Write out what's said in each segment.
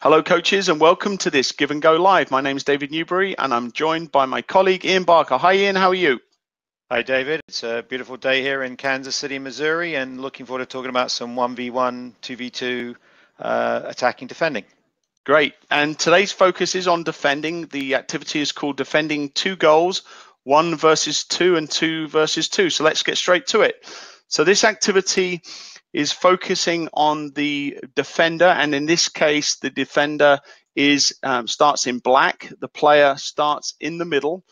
Hello coaches and welcome to this Give and Go Live. My name is David Newbury and I'm joined by my colleague Ian Barker. Hi Ian, how are you? Hi David, it's a beautiful day here in Kansas City, Missouri, and looking forward to talking about some 1v1, 2v2 attacking defending. Great, and today's focus is on defending. The activity is called Defending 2 Goals, 1 versus 2 and 2 versus 2. So let's get straight to it. So this activity is focusing on the defender, and in this case the defender starts in black. The player starts in the middle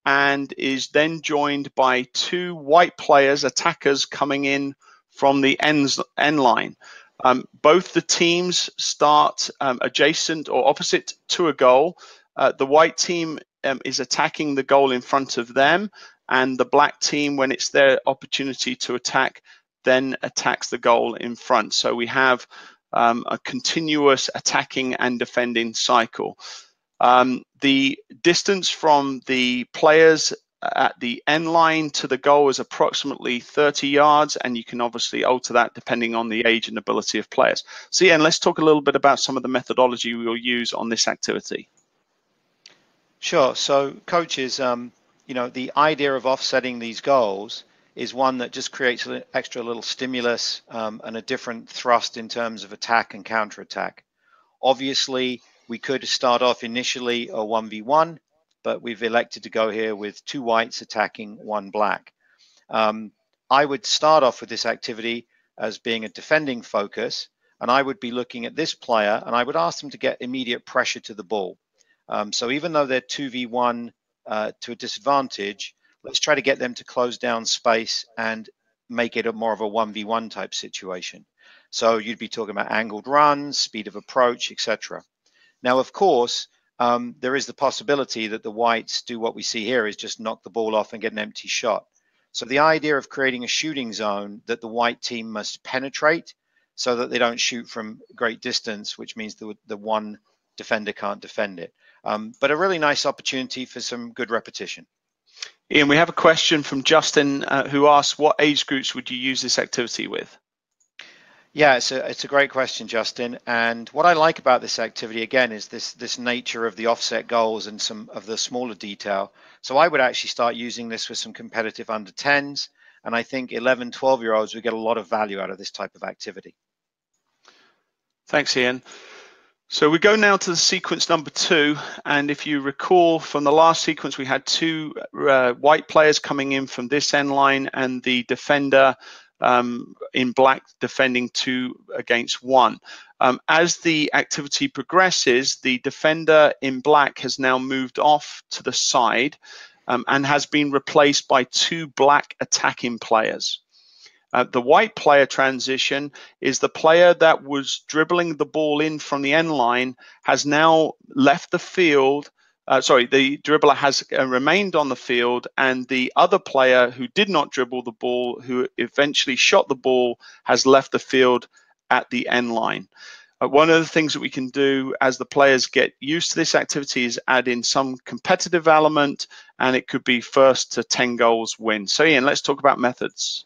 and is then joined by 2 white players, attackers, coming in from the end line. Both the teams start adjacent or opposite to a goal. The white team is attacking the goal in front of them, and the black team, when it's their opportunity to attack, then attacks the goal in front. So we have a continuous attacking and defending cycle. The distance from the players at the end line to the goal is approximately 30 yards, and you can obviously alter that depending on the age and ability of players. So Ian, let's talk a little bit about some of the methodology we will use on this activity. Sure. So coaches, the idea of offsetting these goals is one that just creates an extra little stimulus and a different thrust in terms of attack and counterattack. Obviously, we could start off initially a 1v1, but we've elected to go here with 2 whites attacking 1 black. I would start off with this activity as being a defending focus, and I would be looking at this player and I would ask them to get immediate pressure to the ball. So even though they're 2v1 to a disadvantage, let's try to get them to close down space and make it more of a 1v1 type situation. So you'd be talking about angled runs, speed of approach, etc. Now, of course, there is the possibility that the whites do what we see here, is just knock the ball off and get an empty shot. So the idea of creating a shooting zone that the white team must penetrate so that they don't shoot from great distance, which means the one defender can't defend it. But a really nice opportunity for some good repetition. Ian, we have a question from Justin who asks, what age groups would you use this activity with? Yeah, it's a great question, Justin. And what I like about this activity, again, is this nature of the offset goals and some of the smaller detail. So I would actually start using this with some competitive under 10s. And I think 11, 12-year-olds would get a lot of value out of this type of activity. Thanks, Ian. So we go now to the sequence number 2. And if you recall from the last sequence, we had 2 white players coming in from this end line and the defender in black defending 2 against 1. As the activity progresses, the defender in black has now moved off to the side and has been replaced by 2 black attacking players. The white player transition is the player that was dribbling the ball in from the end line has now left the field. The dribbler has remained on the field, and the other player who did not dribble the ball, who eventually shot the ball, has left the field at the end line. One of the things that we can do as the players get used to this activity is add in some competitive element, and it could be first to 10 goals win. So Ian, let's talk about methods.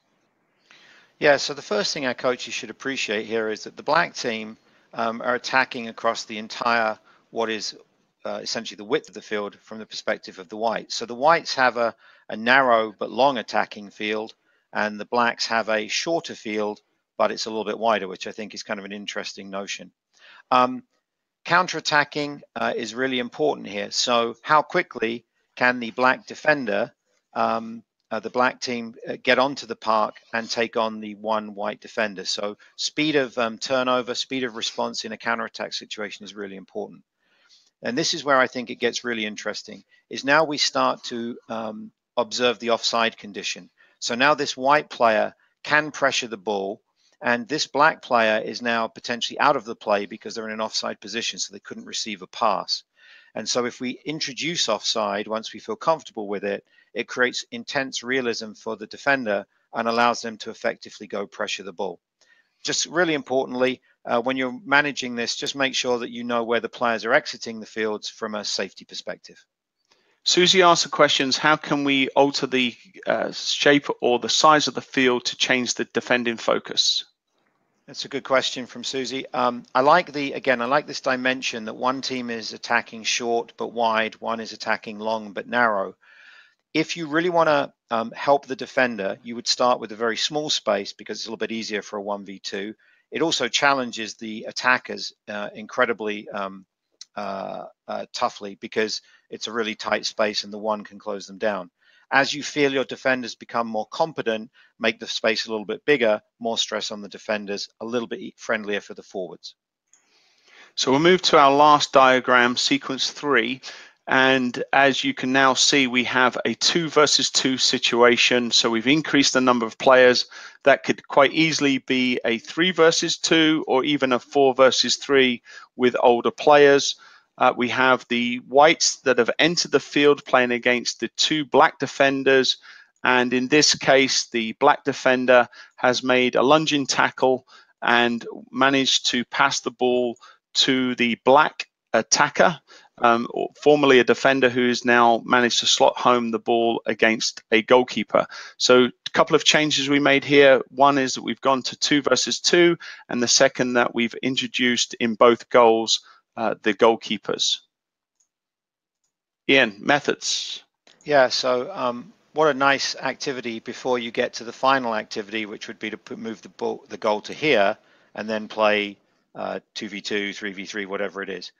Yeah, so the first thing our coaches should appreciate here is that the black team are attacking across the entire, what is essentially the width of the field from the perspective of the whites. So the whites have a narrow but long attacking field, and the blacks have a shorter field, but it's a little bit wider, which I think is kind of an interesting notion. Counter-attacking is really important here. So how quickly can the black defender, the black team, get onto the park and take on the 1 white defender? So speed of turnover, speed of response in a counter-attack situation is really important. And this is where I think it gets really interesting, is now we start to observe the offside condition. So now this white player can pressure the ball, and this black player is now potentially out of the play because they're in an offside position, so they couldn't receive a pass. And so if we introduce offside, once we feel comfortable with it, it creates intense realism for the defender and allows them to effectively go pressure the ball. Just really importantly, when you're managing this, just make sure that you know where the players are exiting the fields from a safety perspective. Susie asked the questions, how can we alter the shape or the size of the field to change the defending focus? That's a good question from Susie. I like this dimension that one team is attacking short but wide, one is attacking long but narrow. If you really want to help the defender, you would start with a very small space because it's a little bit easier for a 1v2. It also challenges the attackers incredibly toughly because it's a really tight space and the one can close them down. As you feel your defenders become more competent, make the space a little bit bigger, more stress on the defenders, a little bit friendlier for the forwards. So we'll move to our last diagram, sequence 3. And as you can now see, we have a 2 versus 2 situation. So we've increased the number of players. That could quite easily be a 3 versus 2 or even a 4 versus 3 with older players. We have the whites that have entered the field playing against the 2 black defenders. And in this case, the black defender has made a lunging tackle and managed to pass the ball to the black attacker, formerly a defender who has now managed to slot home the ball against a goalkeeper. So a couple of changes we made here. One is that we've gone to 2 versus 2, and the second that we've introduced in both goals the goalkeepers. Ian, methods. Yeah, so what a nice activity before you get to the final activity, which would be to move the goal to here and then play 2v2, 3v3, whatever it is.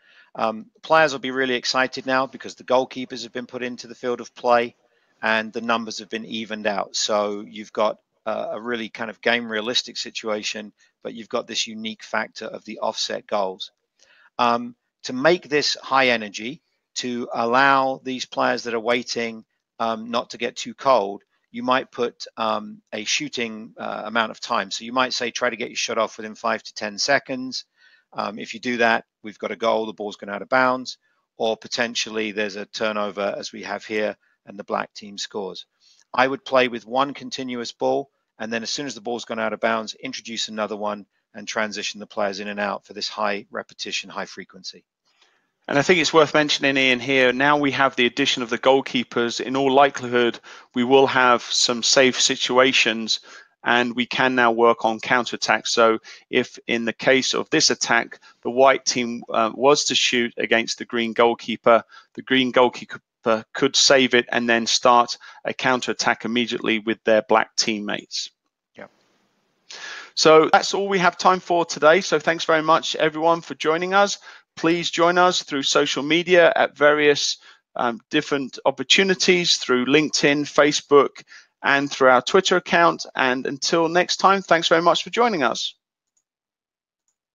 Players will be really excited now because the goalkeepers have been put into the field of play and the numbers have been evened out. So you've got a really kind of game realistic situation, but you've got this unique factor of the offset goals. To make this high energy, to allow these players that are waiting not to get too cold, you might put a shooting amount of time. So you might say, try to get your shot off within 5 to 10 seconds. If you do that, we've got a goal, the ball's gone out of bounds, or potentially there's a turnover as we have here and the black team scores. I would play with one continuous ball, and then as soon as the ball's gone out of bounds, introduce another one and transition the players in and out for this high repetition, high frequency. And I think it's worth mentioning, Ian, here, now we have the addition of the goalkeepers. In all likelihood, we will have some safe situations and we can now work on counterattack. So if in the case of this attack, the white team was to shoot against the green goalkeeper could save it and then start a counterattack immediately with their black teammates. Yep. So that's all we have time for today. So thanks very much, everyone, for joining us. Please join us through social media at various different opportunities through LinkedIn, Facebook, and through our Twitter account. And until next time, thanks very much for joining us.